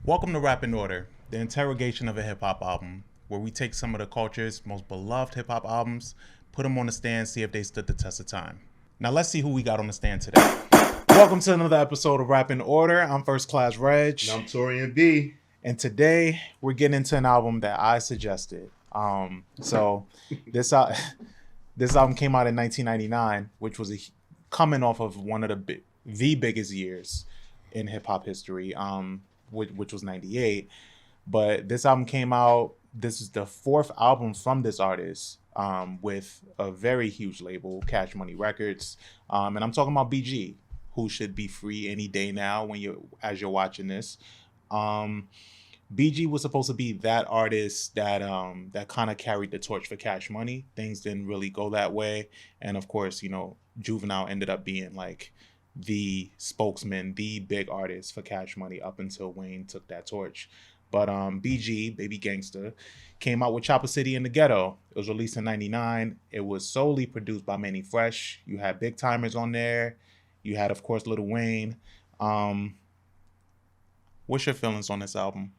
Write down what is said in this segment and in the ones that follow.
Welcome to Rap in Order, the interrogation of a hip-hop album, where we take some of the culture's most beloved hip-hop albums, put them on the stand, see if they stood the test of time. Now let's see who we got on the stand today. Welcome to another episode of Rap in Order. I'm First Class Regg. And I'm Taurian B. And today we're getting into an album that I suggested. So this album came out in 1999, which was coming off of one of the biggest years in hip-hop history. Which was 98, but this album came out. This is the fourth album from this artist, with a very huge label, Cash Money Records, and I'm talking about BG, who should be free any day now as you're watching this. BG was supposed to be that artist that kind of carried the torch for Cash Money. Things didn't really go that way, and of course, Juvenile ended up being like the spokesman, the big artist for Cash Money up until Wayne took that torch. But BG, Baby Gangsta, came out with Chopper City in the Ghetto. It was released in 99. It was solely produced by Manny Fresh. You had big timers on there. You had, of course, Lil Wayne. What's your feelings on this album?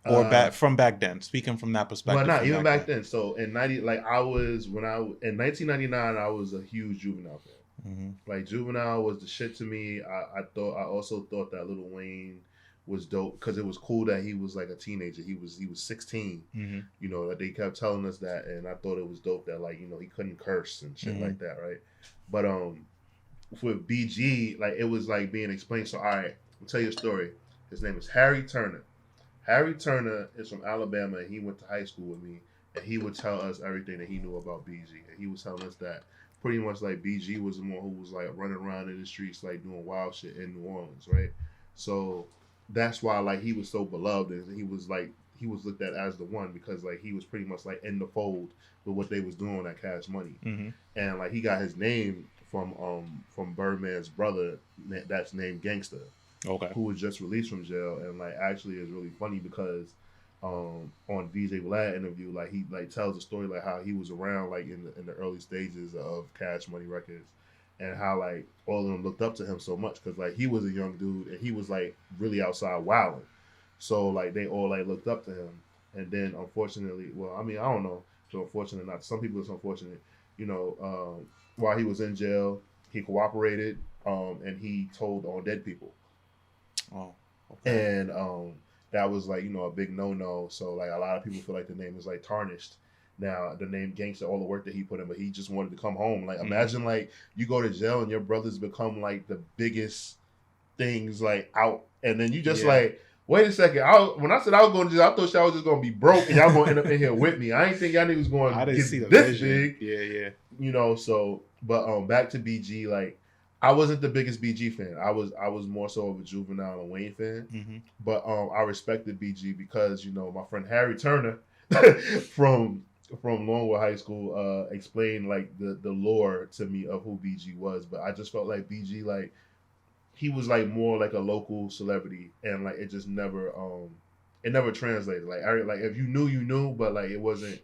Or from back then, speaking from that perspective. Well, not even back then. So in 1999, I was a huge Juvenile fan. Mm-hmm. Like Juvenile was the shit to me. I also thought that Lil Wayne was dope because it was cool that he was like a teenager. He was 16. Mm-hmm. That they kept telling us that, and I thought it was dope that he couldn't curse and shit like that, right? But with BG, it was being explained. So all right, I'll tell you a story. His name is Harry Turner. Harry Turner is from Alabama, and he went to high school with me, and he would tell us everything that he knew about BG. And he was telling us that pretty much BG was the one who was running around in the streets doing wild shit in New Orleans, right? So that's why he was so beloved, and he was looked at as the one because he was pretty much in the fold with what they was doing at Cash Money. Mm-hmm. And he got his name from Birdman's brother that's named Gangsta. Okay. Who was just released from jail, and actually is really funny because on DJ Vlad interview, he tells a story how he was around in the early stages of Cash Money Records, and how all of them looked up to him so much because he was a young dude and he was really outside wilding, so they all looked up to him. And then unfortunately, I don't know, so unfortunate not. Some people it's unfortunate, while he was in jail, he cooperated, and he told on dead people. Oh, okay. And that was a big no-no. So a lot of people feel the name is tarnished. Now the name Gangsta, all the work that he put in, but he just wanted to come home. Imagine you go to jail and your brothers become the biggest things out, and then you just wait a second. When I said I was going to jail, I thought y'all was just gonna be broke and y'all gonna end up in here with me. I didn't think y'all niggas going to get this big. Yeah. So but back to BG, I wasn't the biggest BG fan. I was more so of a Juvenile and Wayne fan. Mm-hmm. But I respected BG because my friend Harry Turner from Longwood High School explained the lore to me of who BG was. But I just felt BG he was more a local celebrity, and it just never translated. If you knew, you knew, but it wasn't.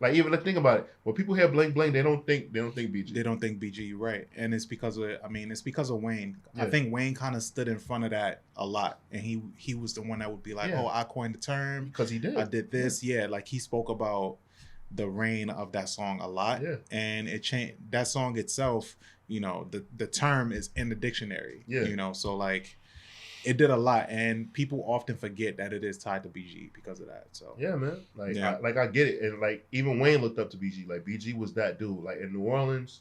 Even think about it. When people hear Bling Bling, they don't think BG. They don't think BG, you're right. And it's because of Wayne. Yeah. I think Wayne kind of stood in front of that a lot. And he was the one that would be I coined the term. Because he did. I did this. Yeah. He spoke about the reign of that song a lot. Yeah. And it changed. That song itself, the term is in the dictionary. Yeah. So it did a lot, and people often forget that it is tied to BG because of that. So yeah, man. I get it, and even Wayne looked up to BG. BG was that dude. In New Orleans,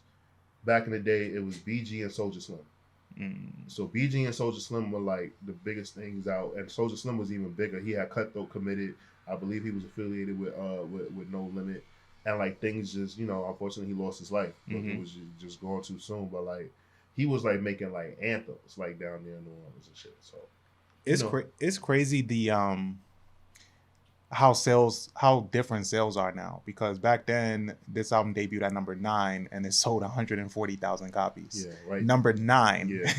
back in the day, it was BG and Soulja Slim. Mm. So BG and Soulja Slim were the biggest things out, and Soulja Slim was even bigger. He had Cutthroat Committed. I believe he was affiliated with No Limit, and things just unfortunately he lost his life. Mm-hmm. It was just going too soon, but he was making anthems down there in New Orleans and shit. So it's crazy how different sales are now, because back then this album debuted at number 9 and it sold 140,000 copies. Yeah, right. Number 9. Yeah.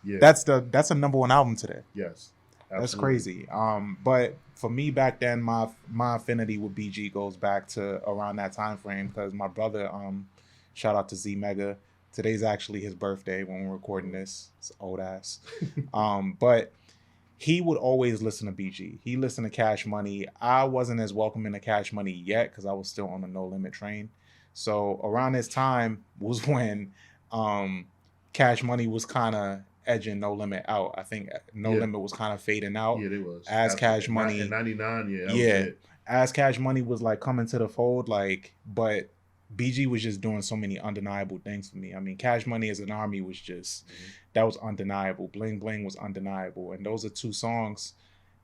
Yeah. That's a number 1 album today. Yes. That's Absolutely. crazy. But for me back then, my affinity with BG goes back to around that time frame, because my brother, shout out to Z Mega. Today's actually his birthday when we're recording this. It's old ass. But he would always listen to BG. He listened to Cash Money. I wasn't as welcoming to Cash Money yet because I was still on the No Limit train. So around this time was when Cash Money was kind of edging No Limit out. I think No Limit was kind of fading out. Yeah, it was. As Cash Money. In 99, yeah. That Yeah. was it. As Cash Money was like coming to the fold, like, but BG was just doing so many undeniable things for me. I mean, Cash Money as an Army was just, that was undeniable. Bling Bling was undeniable. And those are two songs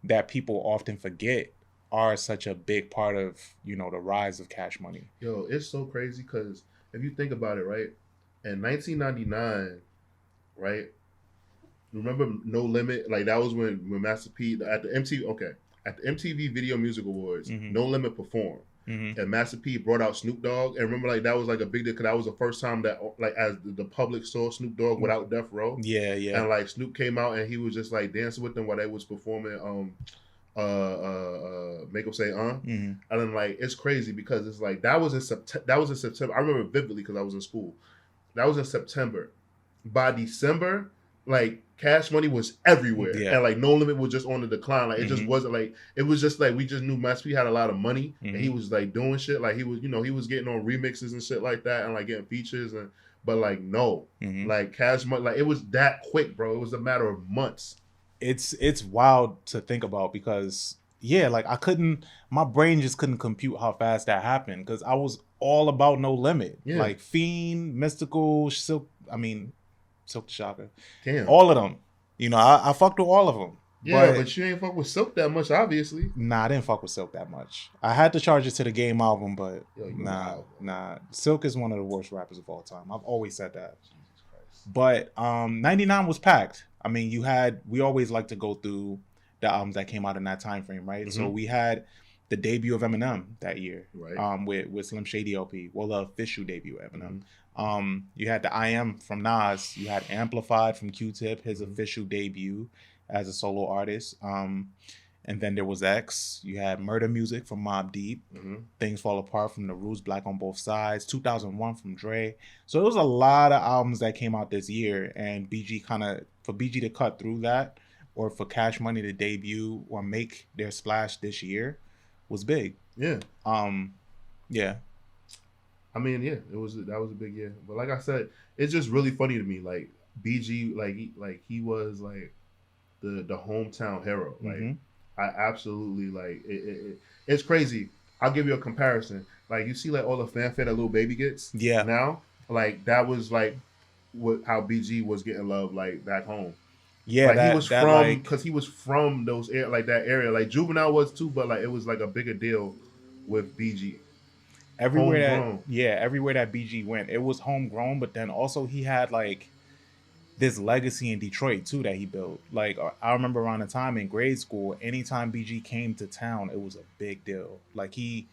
that people often forget are such a big part of, you know, the rise of Cash Money. Yo, it's so crazy because if you think about it, right, in 1999, right, remember No Limit? Like, that was when Master P, at the MTV Video Music Awards, No Limit performed. And Master P brought out Snoop Dogg, and remember, like, that was like a big deal because that was the first time that, like, as the public saw Snoop Dogg without Death Row. Yeah. And like Snoop came out and he was just like dancing with them while they was performing Make 'Em Say and then, like, it's crazy because it's like that was in September. I remember vividly because I was in school. That was in September. By December, like, Cash Money was everywhere, and like No Limit was just on the decline. Like, it just wasn't like, it was just like we just knew Master P had a lot of money and he was like doing shit. Like, he was, you know, he was getting on remixes and shit like that and like getting features and, but like no, like Cash Money, like it was that quick, bro. It was a matter of months. It's wild to think about because like my brain just couldn't compute how fast that happened because I was all about No Limit, like Fiend, Mystical, Silk the Shocker. Damn. All of them. You know, I fucked with all of them. Yeah, but you ain't fuck with Silk that much, obviously. Nah, I didn't fuck with Silk that much. I had to charge it to the Game album, but nah. Silk is one of the worst rappers of all time. I've always said that. Jesus Christ. But 99 was packed. I mean, we always like to go through the albums that came out in that time frame, right? So we had the debut of Eminem that year, right? With Slim Shady LP. Well, the official debut of Eminem. You had the I Am from Nas. You had Amplified from Q-Tip, his official debut as a solo artist. And then there was X. You had Murder Music from Mobb Deep. Things Fall Apart from The Roots, Black on Both Sides. 2001 from Dre. So there was a lot of albums that came out this year, and for BG to cut through that, or for Cash Money to debut or make their splash this year, was big. Yeah. Yeah. I mean, yeah, that was a big year. But like I said, it's just really funny to me. Like, BG, he was like the hometown hero. Like, I absolutely, like, it's crazy. I'll give you a comparison. Like, you see, like, all the fanfare that Lil Baby gets now, like, that was like how BG was getting love, like, back home. Yeah, like, because he was from those that area. Like, Juvenile was too, but like it was like a bigger deal with BG. Everywhere that BG went, it was homegrown, but then also he had like this legacy in Detroit too that he built. Like, I remember around the time in grade school, anytime BG came to town, it was a big deal. Like, he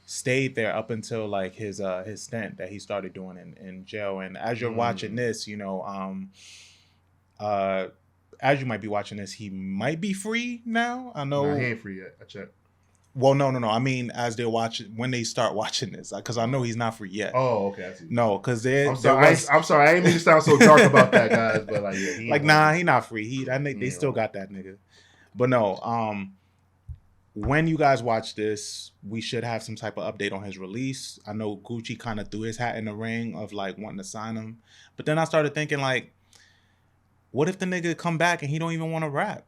stayed there up until like his stint that he started doing in jail. And as you're watching this, you know, as you might be watching this, he might be free now. I know he ain't free yet. I checked. Well, no. I mean, as they're watching, when they start watching this, because I know he's not free yet. Oh, okay. I see. No, because I'm sorry. I didn't mean to sound so dark about that, guys. But like, yeah, he not free. They still got that nigga. But no, when you guys watch this, we should have some type of update on his release. I know Gucci kind of threw his hat in the ring of like wanting to sign him, but then I started thinking like, what if the nigga come back and he don't even want to rap?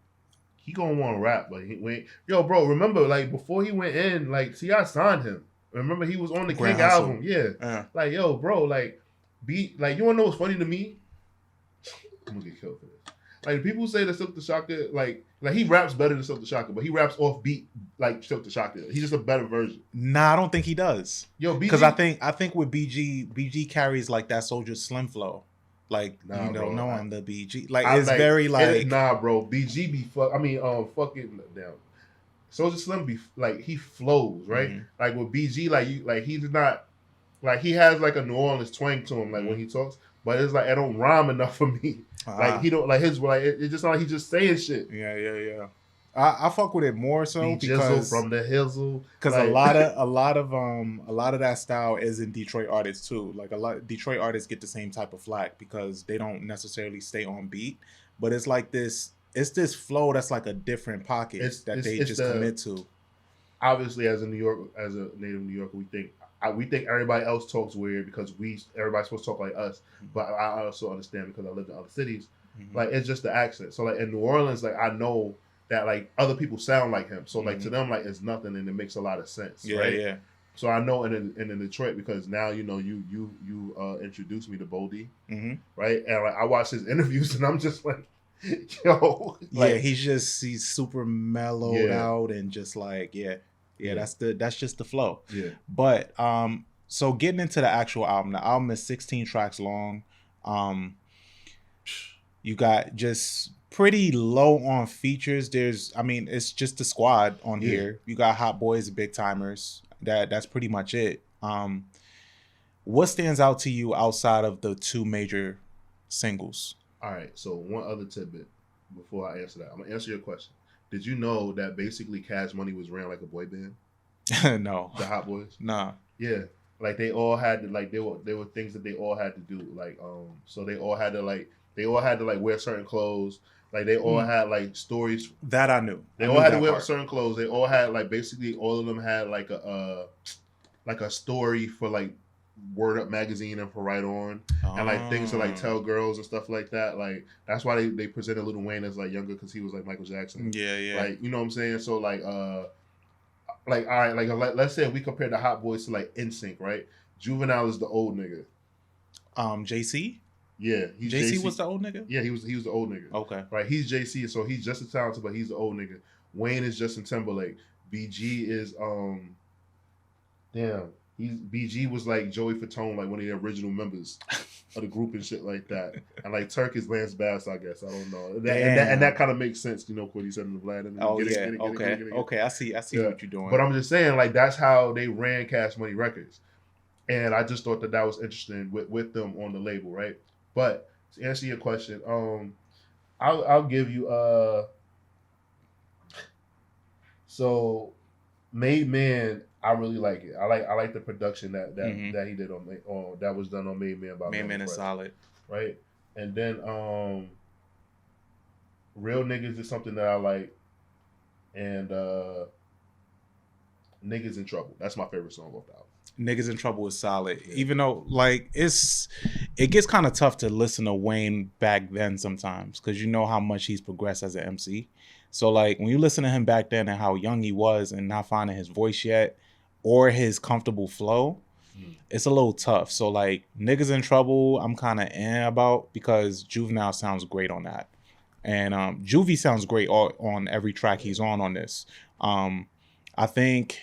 He gonna want to rap, but he went. Yo, bro, remember, like, before he went in, like, T.I. signed him. Remember, he was on the King album. Yeah. Like, yo, bro, like, you wanna know what's funny to me? I'm gonna get killed for this. Like, people say that Silk the Shocker, like he raps better than Silk the Shocker, but he raps off beat like Silk the Shocker. He's just a better version. Nah, I don't think he does. Yo, BG, because I think with BG carries like that Soulja Slim flow. Like, you don't know I'm the BG. Like, it's very like... Nah, bro. BG be fucking down. Soulja Slim be like he flows, right? Mm-hmm. Like with BG, like he's not like he has like a New Orleans twang to him, like when he talks, but it's like it don't rhyme enough for me. Like he don't like his like it just not like he just saying shit. Yeah. I fuck with it more so Be because from the Hizzle. because Like, a lot of that style is in Detroit artists too. Like a lot Detroit artists get the same type of flack because they don't necessarily stay on beat, but it's like this. It's this flow that's like a different pocket that they just commit to. Obviously, as a native New Yorker, we think everybody else talks weird because everybody's supposed to talk like us. But I also understand because I lived in other cities. Mm-hmm. Like it's just the accent. So like in New Orleans, like I know that like other people sound like him. So like to them, like it's nothing, and it makes a lot of sense. Yeah, right? yeah. So I know in Detroit because now you know you introduced me to Boldy, mm-hmm. right? And like I watch his interviews, and I'm just like, yo, like, yeah, he's super mellowed out and just like that's just the flow. Yeah. But so getting into the actual album, the album is 16 tracks long. You got just pretty low on features. It's just the squad on here. You got Hot Boys, Big Timers. That's pretty much it. What stands out to you outside of the two major singles? All right, so one other tidbit before I answer that. I'm gonna answer your question. Did you know that basically Cash Money was ran like a boy band? No. The Hot Boys? Nah. Yeah. Like they all had to like there were things that they all had to do. Like so they all had to wear certain clothes. Like they all had like stories that I knew. They all had to wear certain clothes. They all had like basically all of them had like a story for like Word Up magazine and for Right On and like things to like tell girls and stuff like that. Like that's why they presented Lil Wayne as like younger because he was like Michael Jackson. Yeah. Like you know what I'm saying? So like all right, like let's say if we compare the Hot Boys to like NSYNC, right? Juvenile is the old nigga. JC. Yeah, JC was the old nigga. Yeah, he was the old nigga. Okay, right. He's JC, so he's just as talented, but he's the old nigga. Wayne is Justin Timberlake. BG is BG was like Joey Fatone, like one of the original members of the group and shit like that. And like Turk is Lance Bass, I guess. I don't know. And that kind of makes sense, you know, what he said in the Vlad. Okay. I see what you're doing. But I'm just saying, like that's how they ran Cash Money Records, and I just thought that was interesting with them on the label, right? But to answer your question, I'll give you so Made Man. I really like it. I like the production that he did on that was done on Made Man by Made Man is solid, right? And then Real Niggas is something that I like, and Niggas in Trouble. That's my favorite song off the album. Niggas in Trouble is solid, even though like it gets kind of tough to listen to Wayne back then sometimes because you know how much he's progressed as an MC. So like when you listen to him back then and how young he was and not finding his voice yet or his comfortable flow, it's a little tough. So like Niggas in Trouble, I'm kind of about because Juvenile sounds great on that, and Juvie sounds great on every track he's on this. I think.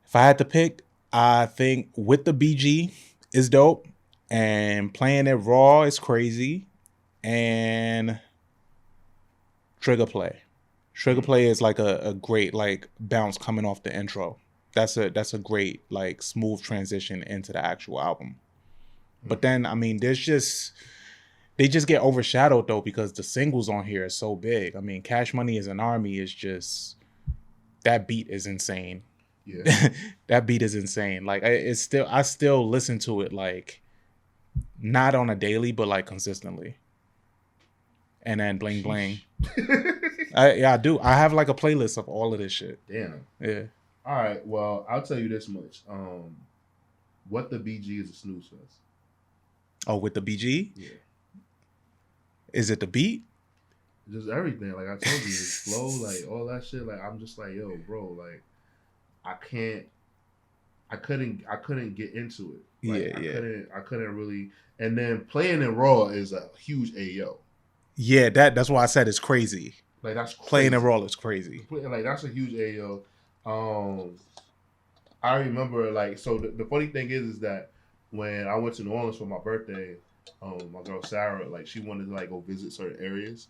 If I had to pick, I think With the BG is dope, and Playing It Raw is crazy, and Trigger Play. Trigger Play is like a great like bounce coming off the intro. That's a great like smooth transition into the actual album. But then I mean, they just get overshadowed though because the singles on here are so big. I mean, Cash Money is an Army is just that beat is insane. Yeah. That beat is insane. Like I still listen to it like not on a daily, but like consistently. And then Bling Bling. I do. I have like a playlist of all of this shit. Damn. Yeah. All right. Well, I'll tell you this much. What the BG is a snooze fest. Oh, With the BG? Yeah. Is it the beat? Just everything. Like I told you, his flow, like all that shit. Like I'm just like, yo, bro, like I couldn't get into it. Like, I couldn't really. And then Playing It Raw is a huge AO. Yeah, that's why I said it's crazy. Like that's crazy. Playing It Raw is crazy. Like that's a huge AO. I remember like so the funny thing is that when I went to New Orleans for my birthday, my girl Sarah, like she wanted to like go visit certain areas.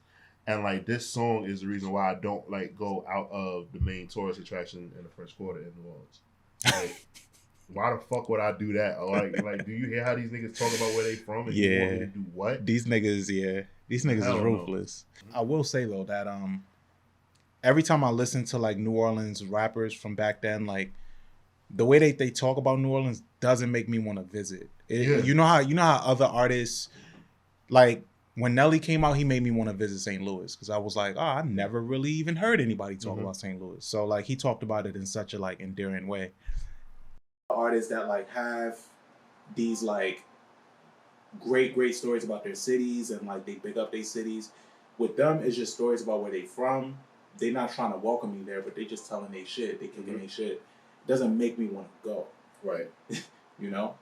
And like this song is the reason why I don't like go out of the main tourist attraction in the French Quarter in New Orleans. Like, why the fuck would I do that? Or like, do you hear how these niggas talk about where they from and you want me to do what? These niggas is ruthless. I will say though that every time I listen to like New Orleans rappers from back then, like the way they talk about New Orleans doesn't make me want to visit. You know how other artists, like when Nelly came out, he made me want to visit St. Louis because I was like, oh, I never really even heard anybody talk about St. Louis. So like he talked about it in such a like endearing way. Artists that like have these like great stories about their cities and like they big up their cities. With them, it's just stories about where they from. They're not trying to welcome me there, but they just telling they shit. They kicking their shit. It doesn't make me want to go. Right. You know?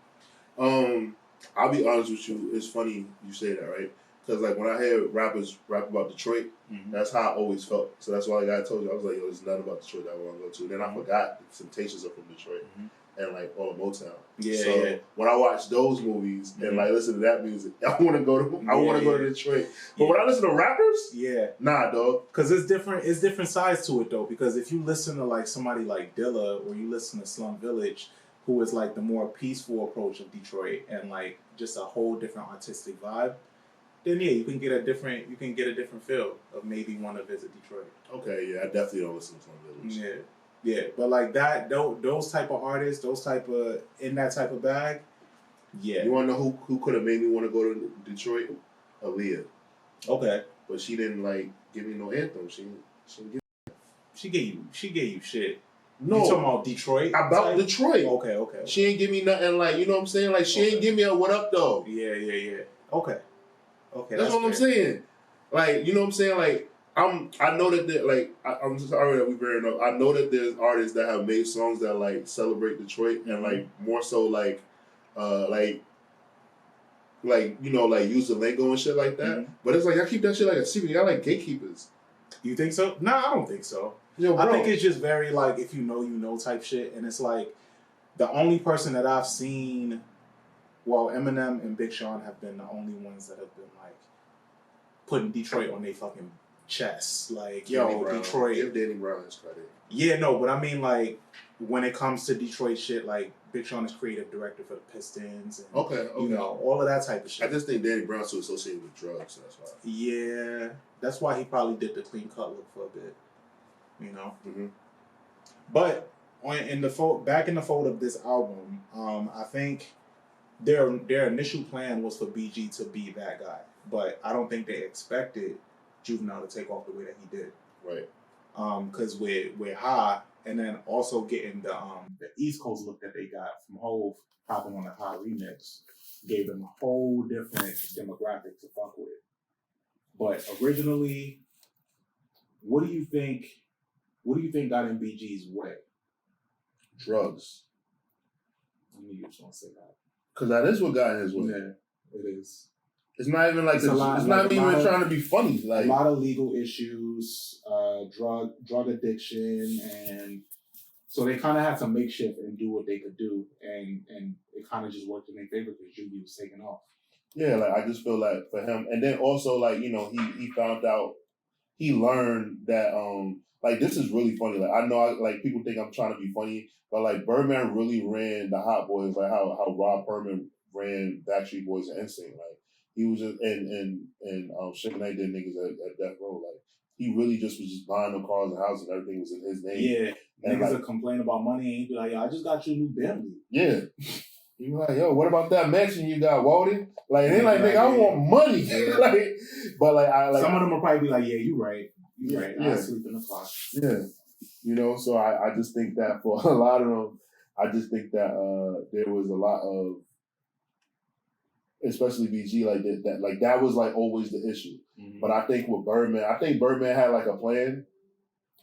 I'll be honest with you. It's funny you say that, right? Because like when I hear rappers rap about Detroit, that's how I always felt. So that's why I told you, I was like, yo, there's nothing about Detroit that I want to go to. Then I forgot the Temptations are from Detroit. And like all of Motown. When I watch those movies and like listen to that music, I want to go to Detroit. But when I listen to rappers, nah, dog. Because it's different sides to it though. Because if you listen to like somebody like Dilla or you listen to Slum Village, who is like the more peaceful approach of Detroit and like just a whole different artistic vibe, then you can get a different feel of maybe want to visit Detroit. Okay, I definitely don't listen to Slum Village. Yeah, but like that, those type of artists, those type of in that type of bag, You want to know who could have made me want to go to Detroit? Aaliyah. Okay, but she didn't like give me no anthem. She didn't give. She gave you shit. No, you talking about Detroit? About Detroit. Okay. She ain't give me nothing like, you know what I'm saying? Like she ain't give me a what up though. Yeah. Okay. That's what I'm saying. Like, you know what I'm saying? Like. I know that I'm sorry that we bearing up. I know that there's artists that have made songs that like celebrate Detroit and like more so like you know like use the lingo and shit like that. But it's like I keep that shit like a secret. Y'all like gatekeepers. You think so? No, I don't think so. Yo, I think it's just very like if you know type shit, and it's like the only person that I've seen. Well, Eminem and Big Sean have been the only ones that have been like putting Detroit on their fucking chest, like Detroit. Give Danny Brown his credit. Yeah, no, but I mean, like when it comes to Detroit shit, like Big Sean is creative director for the Pistons, and okay. You know all of that type of shit. I just think Danny Brown's too associated with drugs, so that's why. Yeah, that's why he probably did the clean cut look for a bit, you know. But in the fold of this album, I think their initial plan was for BG to be that guy, but I don't think they expected Juvenile to take off the way that he did. Right. Because we're high, and then also getting the East Coast look that they got from Hove hopping on the High remix gave them a whole different demographic to fuck with. But originally, what do you think got in BG's way? Drugs. I knew you were going to say that. Because that is what got in his way. Yeah, it is. It's not even like it's not even trying to be funny. Like a lot of legal issues, drug addiction, and so they kind of had to make shift and do what they could do, and it kind of just worked in their favor because Juvie was taking off. Yeah, like I just feel like for him, and then also like you know he found out, he learned that like this is really funny. Like I know like people think I'm trying to be funny, but like Birdman really ran the Hot Boys, like how Rob Perlman ran Backstreet Boys and NSYNC. Like he was just and Suge Knight did niggas at Death Row. Like he really just was just buying them cars and houses and everything was in his name. Yeah, and niggas would complain about money and he'd be like, "Yo, I just got you a new Bentley." Yeah. You like, yo, what about that mansion you got, Walden? Like, they like, nigga, I want money. Like, but like, some of them will probably be like, yeah, you right. Right. Yeah. I sleep in the closet. Yeah. You know, so I just think that for a lot of them, I just think that there was a lot of, especially BG, like that was like always the issue. But I think with Birdman, had like a plan,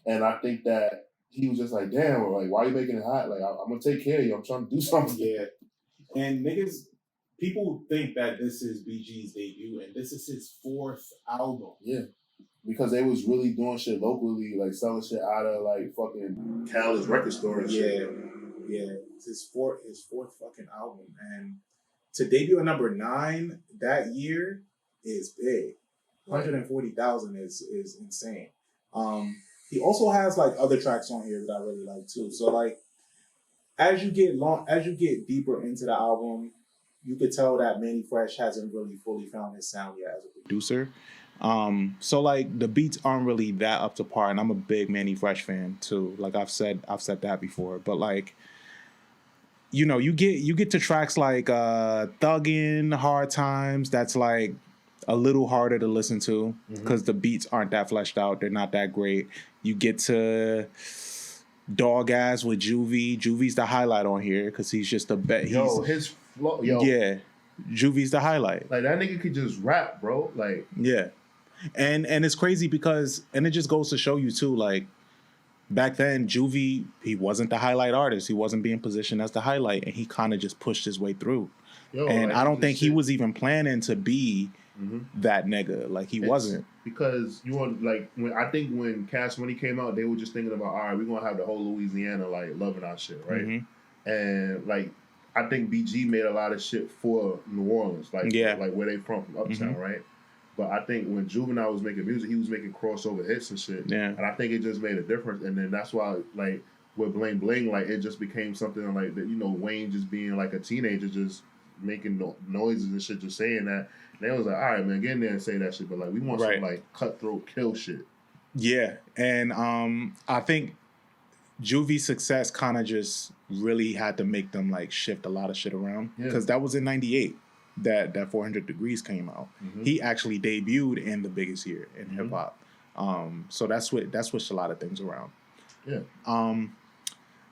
and I think that he was just like, damn, like, why are you making it hot? Like, I'm gonna take care of you. I'm trying to do something. Yeah. And niggas, people think that this is BG's debut, and this is his 4th album. Yeah. Because they was really doing shit locally, like selling shit out of like fucking Call's record store and shit. Yeah. It's his fourth fucking album. And to debut at number 9 that year is big. 140,000 is insane. He also has like other tracks on here that I really like too. So like as you get deeper into the album, you could tell that Manny Fresh hasn't really fully found his sound yet as a producer. So like the beats aren't really that up to par, and I'm a big Manny Fresh fan too. Like I've said that before, but like you know, you get to tracks like Thuggin', Hard Times, that's like a little harder to listen to because the beats aren't that fleshed out. They're not that great. You get to Dog Ass with Juvie. Juvie's the highlight on here because he's just a bet. His flow, yeah, Juvie's the highlight. Like that nigga could just rap, bro. Like yeah, and it's crazy because it just goes to show you too, like back then Juvie, he wasn't the highlight artist. He wasn't being positioned as the highlight, and he kind of just pushed his way through. And like, I don't think he was even planning to be that nigga. Like he wasn't. Because you want like when Cash Money came out, they were just thinking about, all right, we're gonna have the whole Louisiana like loving our shit, right? And like I think BG made a lot of shit for New Orleans, like where they from Uptown, right? But I think when Juvenile was making music, he was making crossover hits and shit. Yeah. And I think it just made a difference. And then that's why like with Bling Bling, like it just became something like that, you know, Wayne just being like a teenager, just making noises and shit, just saying that. And they was like, all right, man, get in there and say that shit. But like, we want some like cutthroat kill shit. Yeah. And I think Juvie's success kind of just really had to make them like shift a lot of shit around. Because that was in 98 that 400 Degrees came out. He actually debuted in the biggest year in hip hop. So that switched a lot of things around. Yeah.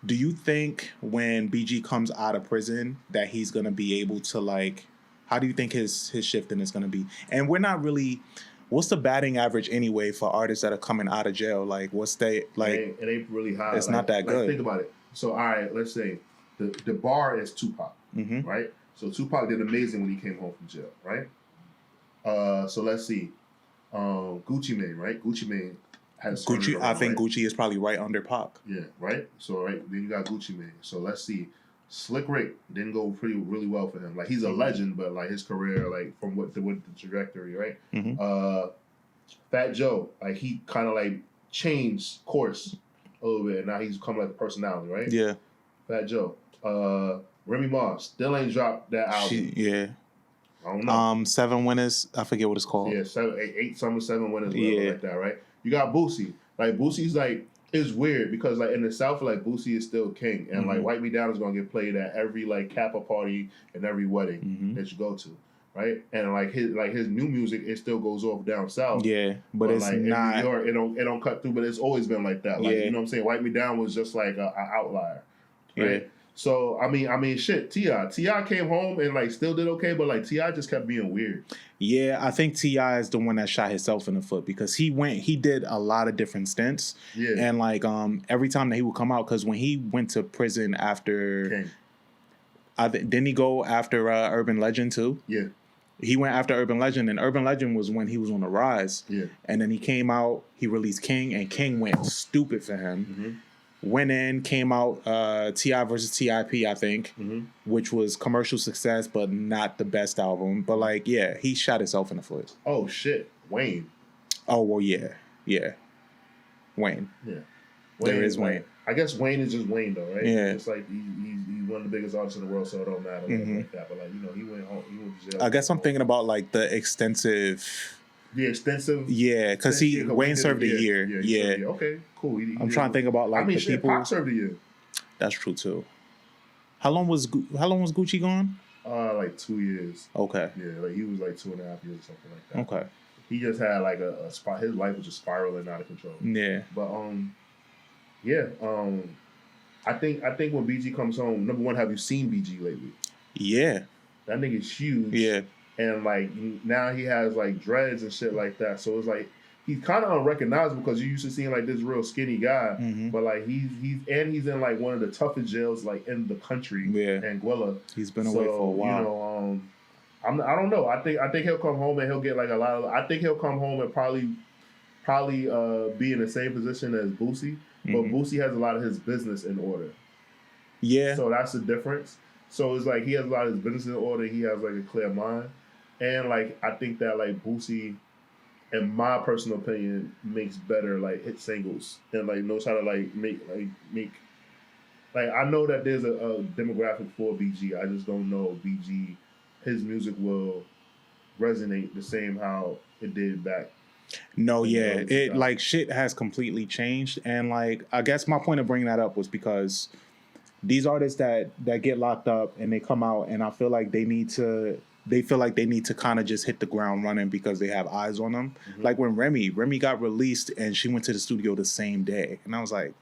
Do you think when BG comes out of prison that he's gonna be able to like? How do you think his shifting is gonna be? And we're not really. What's the batting average anyway for artists that are coming out of jail? Like, what's they like? It ain't really high. It's not that good. Think about it. So, all right, let's say the bar is Tupac, right? So Tupac did amazing when he came home from jail, right? So let's see, Gucci Mane, right? Gucci Mane. Gucci, around, I think right? Gucci is probably right under Pac. Yeah, right. So then you got Gucci Mane. So let's see, Slick Rick didn't go really well for him. Like he's a legend, but like his career, like from what the trajectory, right? Fat Joe, like he kind of like changed course a little bit, and now he's become like a personality, right? Yeah. Fat Joe, Remy Ma still ain't dropped that album. I don't know. 7 Winners. I forget what it's called. Yeah, 8 Summer, 7 Winners, like that, right? You got Boosie. Like Boosie's like it's weird because like in the South, like Boosie is still king, and like Wipe Me Down is gonna get played at every like Kappa party and every wedding that you go to, right? And like his new music, it still goes off down south. Yeah, but it's like, not. In New York, it don't cut through, but it's always been like that. Like you know what I'm saying? Wipe Me Down was just like an outlier, right? Yeah. So I mean, shit. T.I. came home and like still did okay, but like T.I. just kept being weird. Yeah, I think T.I. is the one that shot himself in the foot because he did a lot of different stints. Yeah, and like every time that he would come out, because when he went to prison after, didn't he go after Urban Legend too? Yeah. He went after Urban Legend, and Urban Legend was when he was on the rise. Yeah. And then he came out, he released King, and King went stupid for him. Went in, came out T.I. versus T.I.P., I think, which was commercial success, but not the best album. But, like, yeah, he shot himself in the foot. Oh, shit. Wayne. Oh, well, yeah. Yeah. Wayne. Yeah. There is Wayne. I guess Wayne is just Wayne, though, right? Yeah. It's like he's one of the biggest artists in the world, so it don't matter like that. But, like, you know, he went home. He went to jail. I guess I'm thinking about, like, the extensive... The extensive. Yeah, because Wayne served a year. Yeah. Okay, cool. I'm trying to think about like the people. Pac served a year. That's true too. How long was Gucci gone? Like 2 years. Okay. Yeah, like he was like 2.5 years or something like that. Okay. He just had like a spot. His life was just spiraling out of control. Yeah. But I think when BG comes home, number one, have you seen BG lately? Yeah. That nigga's huge. Yeah. And like now he has like dreads and shit like that. So it's like he's kind of unrecognizable because you used to seeing like this real skinny guy, but like he's in like one of the toughest jails like in the country. Yeah, Anguilla. He's been away for a while. You know, I don't know. I think he'll come home and he'll get like a lot of. I think he'll come home and probably be in the same position as Boosie, but Boosie has a lot of his business in order. Yeah. So that's the difference. So it's like he has a lot of his business in order. He has like a clear mind. And, like, I think that, like, Boosie, in my personal opinion, makes better like hit singles and like knows how to like make. Like I know that there's a demographic for BG. I just don't know if BG, his music will resonate the same how it did back. No, yeah, it like shit has completely changed, and like I guess my point of bringing that up was because these artists that get locked up and they come out, and I feel like they feel like they need to kind of just hit the ground running because they have eyes on them. Mm-hmm. Like when Remy got released and she went to the studio the same day, and I was like,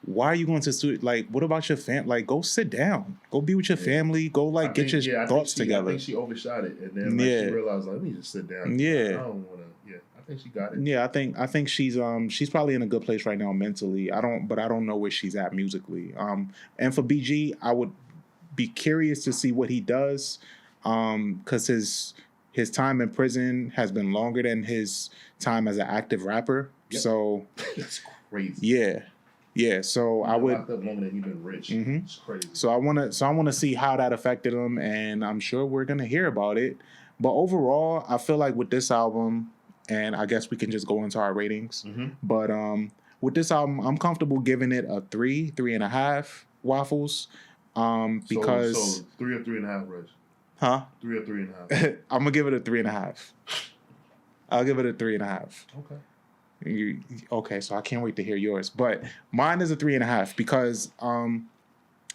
why are you going to the studio? Like, what about your fam? Like, go sit down, go be with your family, go like get your thoughts together. I think she overshot it, and then like, she realized, like, let me just sit down. Yeah, I don't want to. Yeah, I think she got it. Yeah, I think she's probably in a good place right now mentally. I don't know where she's at musically. And for BG, I would be curious to see what he does, because his time in prison has been longer than his time as an active rapper. Yep. So that's crazy. Yeah. Yeah, so I would. Locked up longer than he's been rich. Mm-hmm. It's crazy. So I want to see how that affected him, and I'm sure we're gonna hear about it. But overall, I feel like with this album, and I guess we can just go into our ratings. Mm-hmm. But with this album, I'm comfortable giving it a 3.5 waffles. Because so 3 or 3.5, Regg. Huh? 3 or 3.5. I'm gonna give it a 3.5. I'll give it a 3.5. Okay. Okay, so I can't wait to hear yours. But mine is a 3.5 because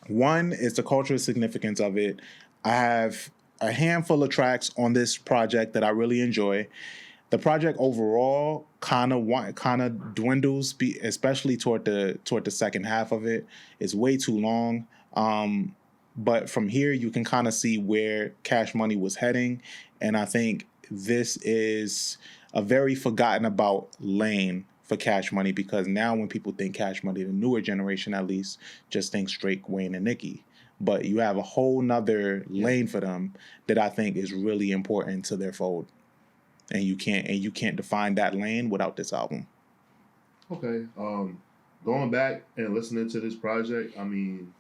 one is the cultural significance of it. I have a handful of tracks on this project that I really enjoy. The project overall kind of dwindles, especially toward the second half of it. It's way too long. But from here, you can kind of see where Cash Money was heading, and I think this is a very forgotten about lane for Cash Money, because now when people think Cash Money, the newer generation at least, just thinks Drake, Wayne, and Nicki. But you have a whole nother lane for them that I think is really important to their fold. And you can't define that lane without this album. Okay. Going back and listening to this project, I mean,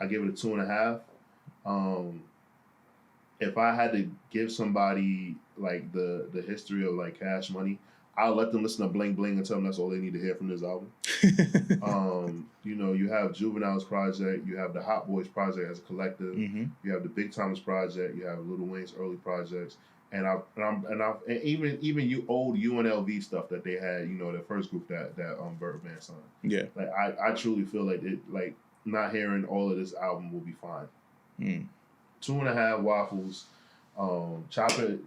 I give it a 2.5. If I had to give somebody like the history of like Cash Money, I'll let them listen to Bling Bling and tell them that's all they need to hear from this album. You have Juvenile's project, you have the Hot Boys project as a collective, mm-hmm. You have the Big Timers project, you have Lil Wayne's early projects, and even you old UNLV stuff that they had, the first group that Birdman signed. Yeah, like I truly feel like it, like not hearing all of this album will be fine. 2.5 waffles. Chopper,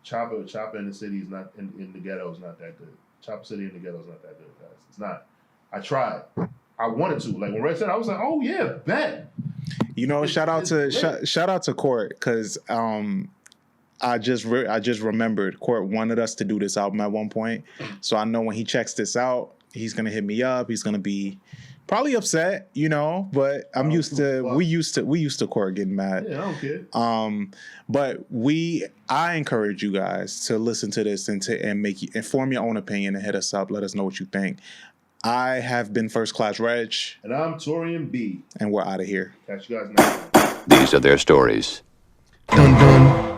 Chopper in the city is not in the ghetto is not that good. Chopper City in the ghetto is not that good, guys. It's not. I tried. I wanted to. Like when Regg said, I was like, oh yeah, bet. Shout out to Court, because I just remembered Court wanted us to do this album at one point, so I know when he checks this out, he's gonna hit me up. He's gonna be probably upset, but we used to Court getting mad. Yeah, I don't care. But I encourage you guys to listen to this and form your own opinion and hit us up. Let us know what you think. I have been First Class Regg. And I'm Taurian B. And we're out of here. Catch you guys next time. These are their stories. Dun dun.